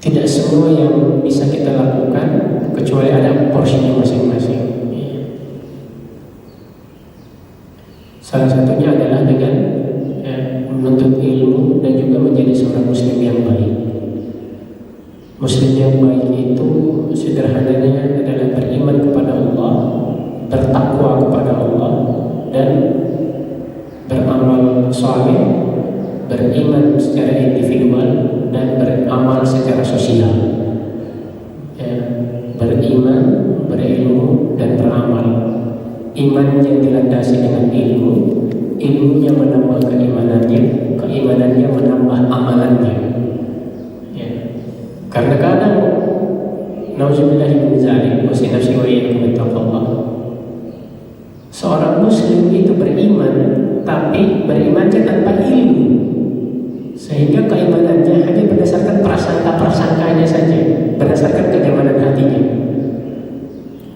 Tidak semua yang bisa kita lakukan kecuali ada porsinya masing-masing. Salah satunya adalah dengan menuntut ilmu dan juga menjadi seorang muslim yang baik. Muslim yang baik itu sederhananya adalah beriman kepada Allah, bertakwa kepada Allah, dan beramal saleh, beriman secara individual dan beramal secara sosial. Beriman, berilmu, dan beramal. Iman yang dilandasi dengan ilmu, ilmunya menambah keimanannya, keimanannya menambah amalannya. Karena kadang nauzubillahi min dzalik, wa nafsi wa iyyakum bittaqwallah. Seorang muslim itu beriman, tapi berimannya tanpa ilmu, sehingga keimanannya hanya berdasarkan prasangka-prasangkanya saja, berdasarkan kenyamanan hatinya.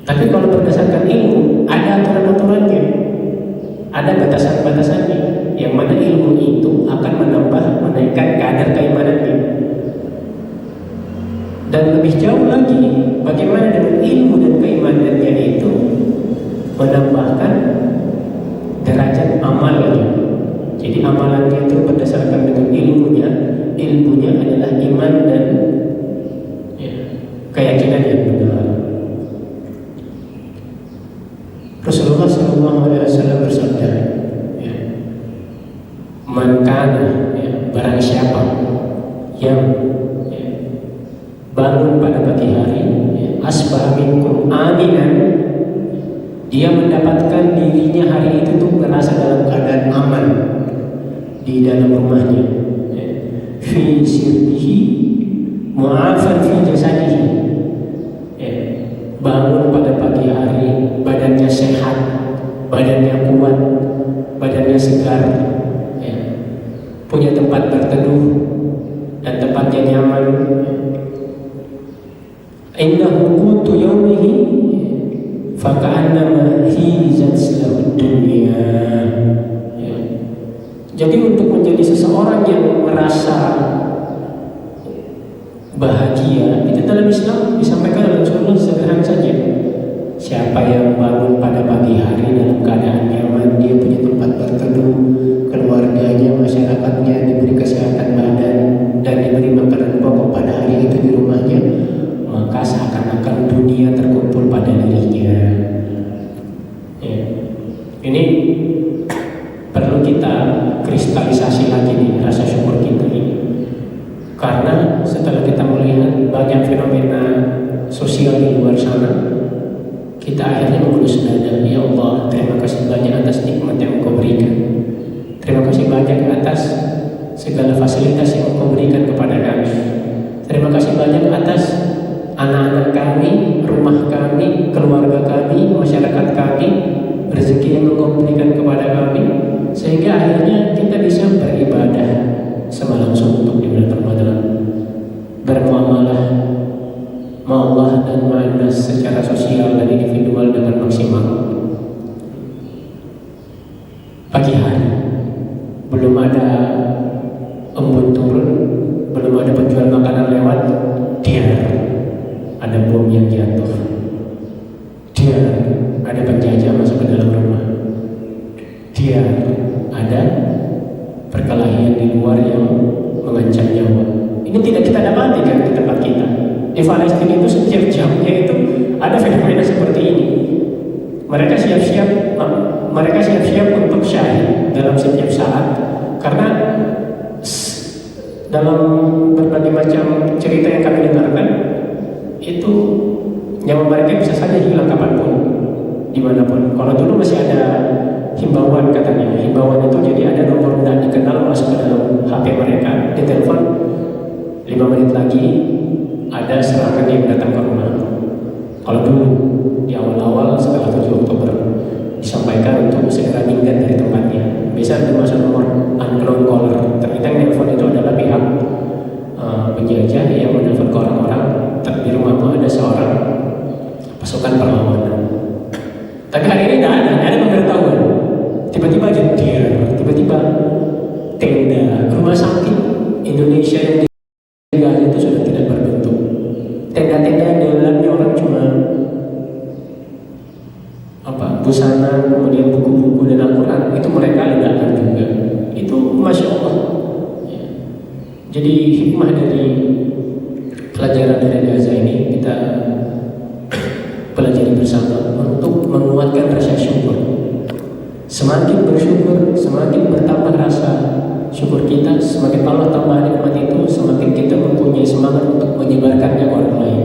Tapi kalau berdasarkan ilmu, ada aturan-aturannya, ada batasan-batasannya, yang mana ilmu itu akan menambah, menaikkan kadar keimanannya. Dan lebih jauh lagi, bagaimana dengan ilmu dan keimanannya itu menambahkan derajat amalnya. Jadi amalannya itu berdasarkan dengan ilmunya. Ilmunya adalah iman dan keyakinan yang benar. Rasulullah SAW bersabda, man kana, barang siapa yang bangun pada pagi hari, asbah minkum aminan, dia mendapatkan dirinya hari itu tuh merasa dalam keadaan aman di dalam rumahnya, fi sirbihi mu'afan fi jasadihi, bangun pada pagi hari badannya sehat, badannya kuat, badannya segar, punya tempat berteduh dan tempatnya nyaman. Innahu qutu yaumihi faka'annama hizat lahu dunya. Jadi untuk menjadi seseorang yang merasa bahagia, itu dalam Islam disampaikan oleh Rasulullah sederhana saja. Siapa yang bangun pada pagi hari dalam keadaan nyaman, dia punya tempat berteduh, keluarganya, masyarakatnya diberi kesehatan badan dan diberi makanan pokok pada hari itu di rumahnya, maka seakan-akan dunia terkumpul pada dirinya. Ini perlu kita kristalisasi lagi nih rasa syukur kita ini. Karena setelah kita melihat banyak fenomena sosial di luar sana, kita akhirnya mengelus dada, ya Allah, terima kasih banyak atas nikmat yang Engkau berikan. Terima kasih banyak atas segala fasilitas yang Engkau berikan kepada kami. Terima kasih banyak atas anak-anak kami, rumah kami, keluarga kami, masyarakat kami, rezeki yang Engkau berikan kepada kami, sehingga akhirnya kita bisa beribadah semalam suntuk di bulan Ramadan, bermuamalah Allah dan manas secara sosial dan individual dengan maksimal. Pagi hari belum ada embun turun, belum ada penjual makanan lewat, dia ada bom yang jatuh, dia ada penjajah masuk ke dalam rumah, dia ada perkelahian di luar yang mengancam nyawa. Ini tidak kita dapati kan di tempat kita. Di Palestina itu setiap jamnya itu ada fenomena seperti ini. Mereka siap-siap untuk syahid dalam setiap saat, karena dalam berbagai macam cerita yang kami dengarkan itu nyawa mereka bisa saja hilang kapanpun, dimanapun. Kalau dulu masih ada himbauan, katanya himbauan itu jadi ada nomor tidak dikenal masuk ke dalam HP mereka, ditelepon 5 menit lagi ada serangan yang datang ke rumah. Kalau dulu di awal-awal setelah 7 Oktober disampaikan untuk segera minggat dari tempatnya, biasa ada masuk nomor unknown caller. Ternyata yang telepon itu adalah pihak penjajah yang menelpon ke orang-orang. Di rumahmu ada seorang pasukan perlawanan. Tapi hari ini tidak ada pemberitahuan. Tiba-tiba aja dia, tiba-tiba tenda rumah sakit Indonesia yang itu sudah tidak berbentuk. Jadi hikmah dari pelajaran dari Gaza ini kita pelajari bersama untuk menguatkan rasa syukur. Semakin bersyukur, semakin bertambah rasa syukur kita, semakin Allah tambah nikmat itu, semakin kita mempunyai semangat untuk menyebarkannya ke orang lain.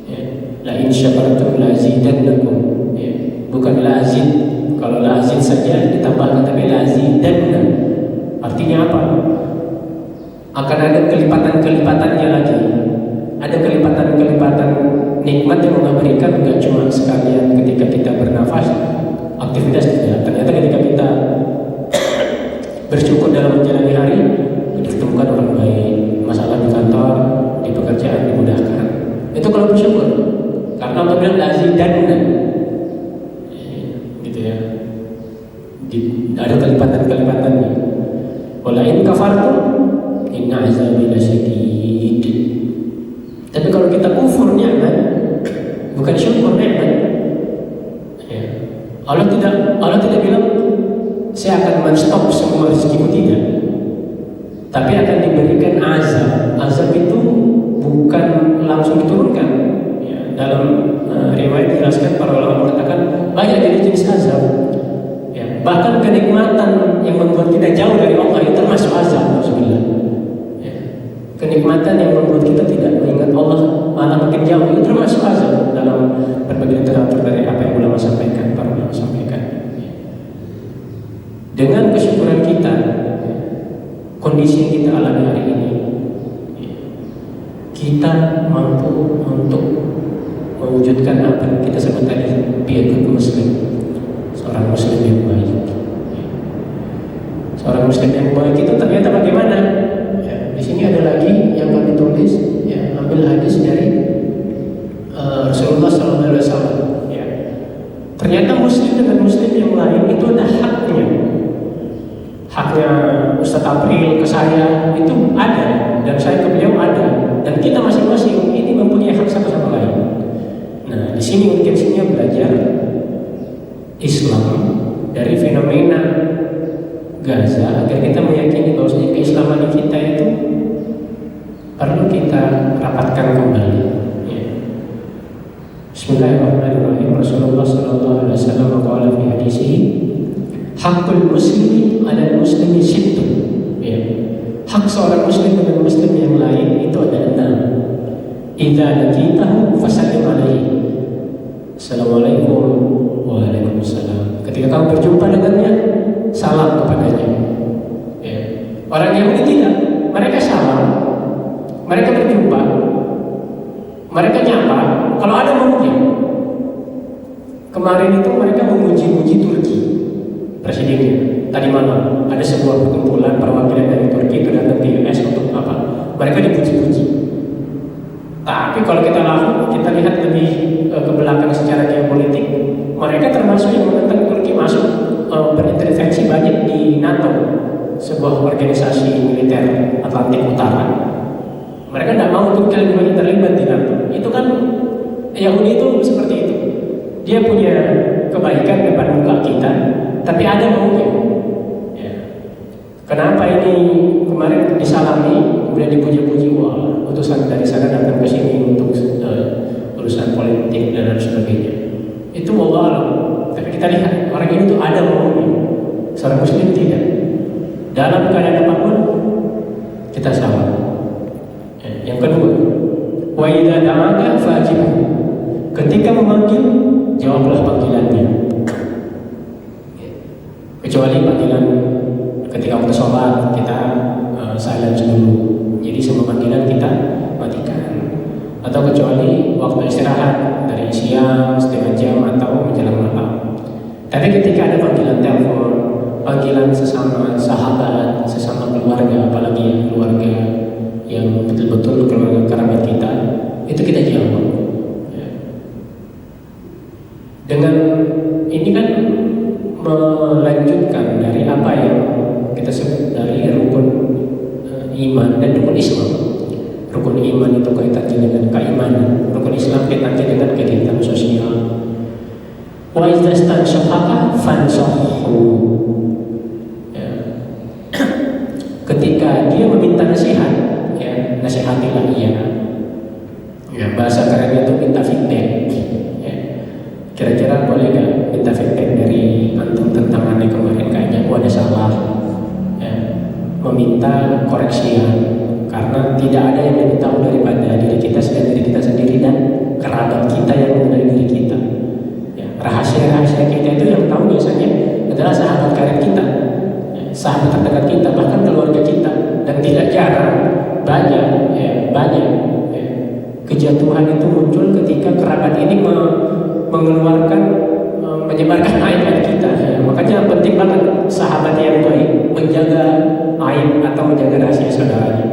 Ya. La in syakartum la azidannakum. Ya. Bukan la azid. Kalau la azid saja ditambahkan, tapi la azidanna. Artinya apa? Akan ada kelipatan-kelipatannya lagi. Ada kelipatan-kelipatan nikmat yang Allah berikan, bukan cuma sekalian ketika kita bernafas, aktivitas tidak. Ternyata ketika kita bersyukur dalam menjalani hari, ditemukan orang baik, masalah di kantor, di pekerjaan dimudahkan. Itu kalau bersyukur. Karena Allah bilang azidanna. Gitu ya. Ada kelipatan-kelipatannya. Wala in kafartum inna azabi lasyadid. Tapi kalau kita kufur nikmat, bukan syukur nikmat, ya. Allah tidak bilang saya akan men-stop semua rezekimu, tidak. Tapi akan diberikan azab. Azab itu bukan langsung diturunkan. Ya, dalam riwayat dijelaskan para ulama mengatakan banyak jenis azab. Ya, bahkan kenikmatan yang membuat kita jauh dari Allah itu termasuk azab. Alhamdulillah. Kenikmatan yang membuat kita tidak mengingat Allah malah makin jauh itu termasuk azab dalam berbagai literatur dari apa yang ulama sampaikan, para ulama sampaikan. Dengan kesyukuran kita, kondisi yang kita alami hari ini, kita mampu untuk mewujudkan apa yang kita sebut tadi, piagam muslim, seorang muslim yang baik. Seorang muslim yang baik itu ternyata bagaimana? Di sini ada lagi yang kami tulis, ya, ambil hadis dari Rasulullah SAW. Ya. Ternyata muslim dengan muslim yang lain itu ada haknya. Haknya Ustadz April ke saya itu ada, dan saya ke beliau ada, dan kita masing-masing ini mempunyai hak satu sama lain. Nah, di sini urgensinya belajar Islam dari fenomena Gaza agar kita meyakini bahwasanya keislaman kita itu perlu kita rapatkan kembali. Ya. Bismillahirrahmanirrahim. Rasulullah sallallahu alaihi wasallam berkata di hadisnya, hakul muslimi 'ala muslimi sittun. Ya. Hak seorang muslim dengan muslim yang lain itu ada 6. Idza laqitahu fasallim alaihi. Assalamualaikum. Waalaikumsalam. Ketika kamu berjumpa dengannya, salam kepadanya. Ya. Orang Yahudi tidak, mereka salam, mereka berjumpa, mereka nyapa. Kalau ada maunya, kemarin itu mereka memuji-muji Turki, presidennya. Tadi malam ada sebuah perkumpulan perwakilan dari Turki itu datang ke US untuk apa? Mereka dipuji-puji. Tapi kalau kita lihat lebih ke belakang secara geopolitik, mereka termasuk yang menentang Turki masuk berintervensi banyak di NATO, sebuah organisasi militer Atlantik Utara. Mereka tidak mau Turki lebih banyak terlibat di NATO. Itu kan Yahudi itu seperti itu. Dia punya kebaikan depan muka kita, tapi ada maunya. Ya. Kenapa ini kemarin disalami, kemudian dipuji-puji, wah utusan dari sana datang ke sini untuk urusan politik dan lain sebagainya. Itu wallah alam. Tapi kita lihat orang ini tuh ada maunya. Seorang muslim tidak. Dalam keadaan apapun kita salam. Yang kedua, wa idza da'aka fajib. Ketika memanggil, jawablah panggilannya. Kecuali panggilan ketika waktu sholat kita silence dulu. Jadi semua panggilan kita matikan. Atau kecuali waktu istirahat dari siang setengah jam atau menjelang malam. Tapi ketika ada panggilan telepon, panggilan sesama sahabat, sesama keluarga, apalagi keluarga yang betul-betul keluarga kerabat kita, itu kita jawab. Ya. Dengan ini kan melanjutkan dari apa yang kita sebut dari rukun iman dan rukun Islam. Rukun iman itu kaitannya dengan keimanan, rukun Islam kaitannya dengan kegiatan sosial. Wa idza stansyaqaka fansahu. Ya. Ketika ketika dia meminta nasihat, ya nasihatilah ia. Ya, bahasa kerennya itu minta feedback. Ya. Kira-kira boleh gak minta feedback dari antum tentang aneh kemarin, kayaknya ada salah. Ya. Meminta koreksian, karena tidak ada yang lebih tahu daripada diri kita selain diri kita sendiri dan kerabat kita yang mengenal diri kita. Ya. Rahasia-rahasia kita itu yang tahu biasanya adalah sahabat karib kita, ya, sahabat terdekat kita, bahkan keluarga kita. Dan tidak jarang banyak kejatuhan itu muncul ketika kerabat ini mengeluarkan, menyebarkan aib kita. Ya, makanya penting banget sahabat yang baik menjaga aib atau menjaga rahasia saudaranya.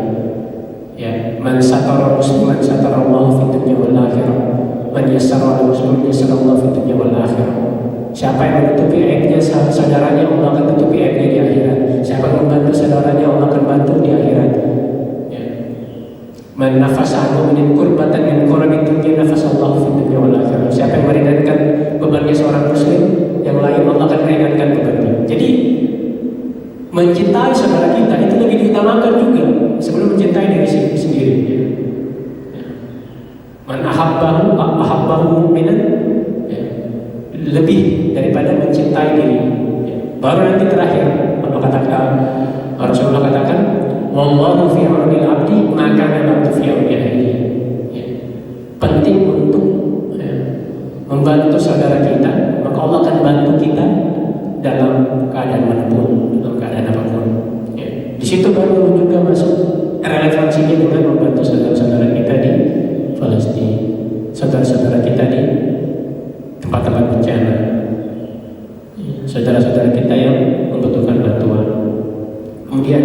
Ya, man satara musliman satara Allah fid dunya wal akhirah, man yassara al musliman yassara Allah fid dunya wal akhirah. Siapa yang menutupi aibnya saudaranya, Allah akan tutupi aibnya di akhirat. Siapa yang membantu saudaranya, Allah akan bantu di akhirat. Man nafasa mu'minin kurbatan min kurabi dunya nafasallahu fid dunya wal akhirah. Siapa yang meringankan bebannya seorang muslim, yang lain Allah akan meringankan bebannya. Jadi mencintai saudara kita itu lebih diutamakan juga sebelum mencintai diri sendiri. Man ahabbahu mu'minan, lebih daripada mencintai diri. Baru nanti terakhir Rasulullah katakan, wallahu fi aunil abdi maka abdu fi auni akhihi. Penting untuk membantu saudara kita, maka Allah akan bantu kita dalam keadaan manapun, dalam keadaan apapun. Di situ baru juga masuk relevansinya dengan membantu saudara-saudara kita di Palestina, saudara-saudara kita di tempat-tempat bencana, saudara-saudara kita yang membutuhkan bantuan. Kemudian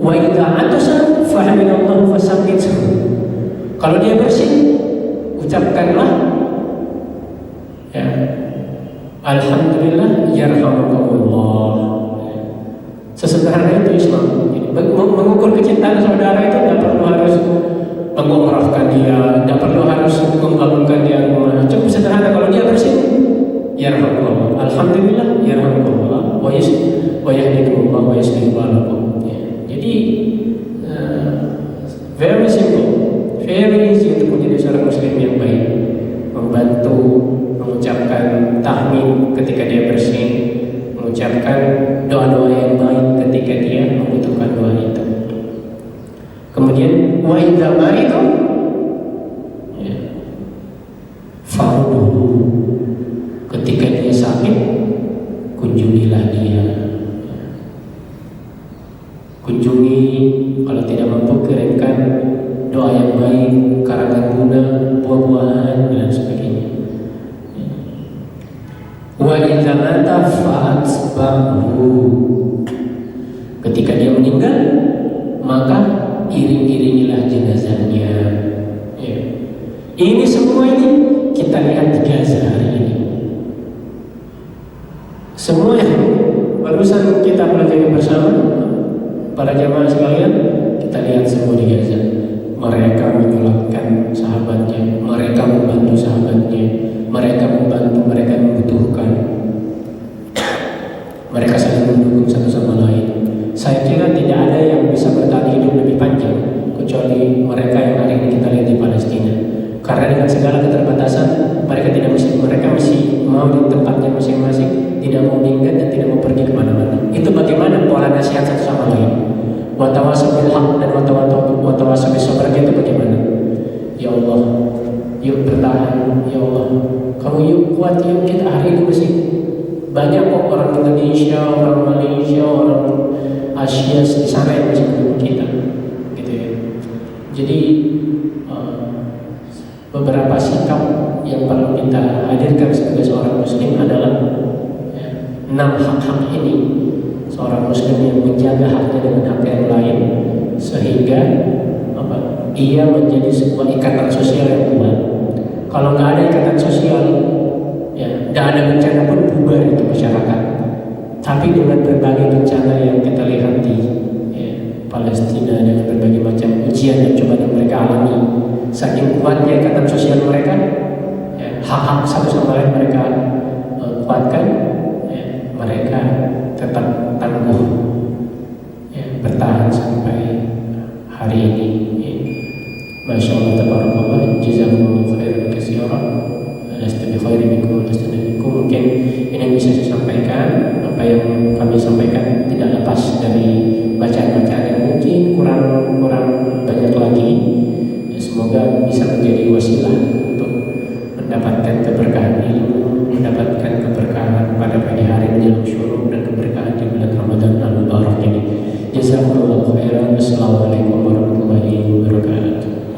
wa idza atasa fahamidallahu fasabbithu. Kalau dia bersih, ucapkanlah ya alhamdulillah yarhamukumullah. Sesederhana itu Islam. Mengukur kecintaan saudara itu tidak perlu harus mengumrahkan dia, tidak perlu harus membangunkan dia rumah. Cukup sederhana, kalau dia bersih, yarhamukumullah, alhamdulillah yarhamukumullah, wa yahdikumullah wa yuslih balakum. Jadi very simple, very easy untuk menjadi seorang muslim yang baik. Membantu, mengucapkan tahmid ketika dia bersih, mengucapkan doa-doa yang baik ketika dia membutuhkan doa itu. Kemudian wa idza maridu fa'uduhu, ketika dia sakit kunjungilah dia. Kunjungi, kalau tidak mampu kirimkan doa yang baik, karangan bunga, buah-buahan dan sebagainya. Wa idza mata fa'atba'hu, ketika dia meninggal maka iring-iringilah jenazahnya. Ya. Ini semua ini kita lihat di Gaza hari ini. Semua yang barusan kita pelajari bersama para jamaah sekalian, kita lihat semua di Gaza. Mereka menyulatkan sahabatnya, mereka membantu sahabatnya, mereka membantu mereka yang membutuhkan. Mereka saling mendukung satu sama lain. Saya kira tidak ada yang bisa bertahan hidup lebih panjang kecuali mereka yang hari ini kita lihat di Palestina. Karena dengan segala keterbatasan, mereka masih mau di tempatnya masing-masing, tidak mau minggat dan tidak mau pergi kemana-mana. Itu bagaimana pola nasihat satu sama lain. Wa tawassaw bil haqq dan wa tawassaw bis sabr, itu bagaimana? Ya Allah, yuk bertahan. Ya Allah, kamu yuk kuat, yuk kita hari ini masih banyak kok orang Indonesia, orang Malaysia, orang Asia di sana yang masih mendukung kita, gitu ya. Jadi beberapa sikap yang perlu kita hadirkan sebagai seorang muslim adalah 6 hak-hak ini. Seorang muslim yang menjaga haknya dengan hak yang lain sehingga ia menjadi sebuah ikatan sosial yang kuat. Kalau nggak ada ikatan sosial, ya nggak ada bencana pun bubar itu masyarakat. Tapi dengan berbagai bencana yang kita lihat di Palestina, dengan berbagai macam ujian dan cobaan yang mereka alami, saking kuatnya ikatan sosial mereka, hak-hak satu sama lain mereka kuatkan, mereka tetap tangguh, bertahan sampai ini bisa saya sampaikan. Apa yang kami sampaikan tidak lepas dari bacaan-bacaan yang mungkin kurang banyak lagi. Ya, semoga bisa menjadi wasilah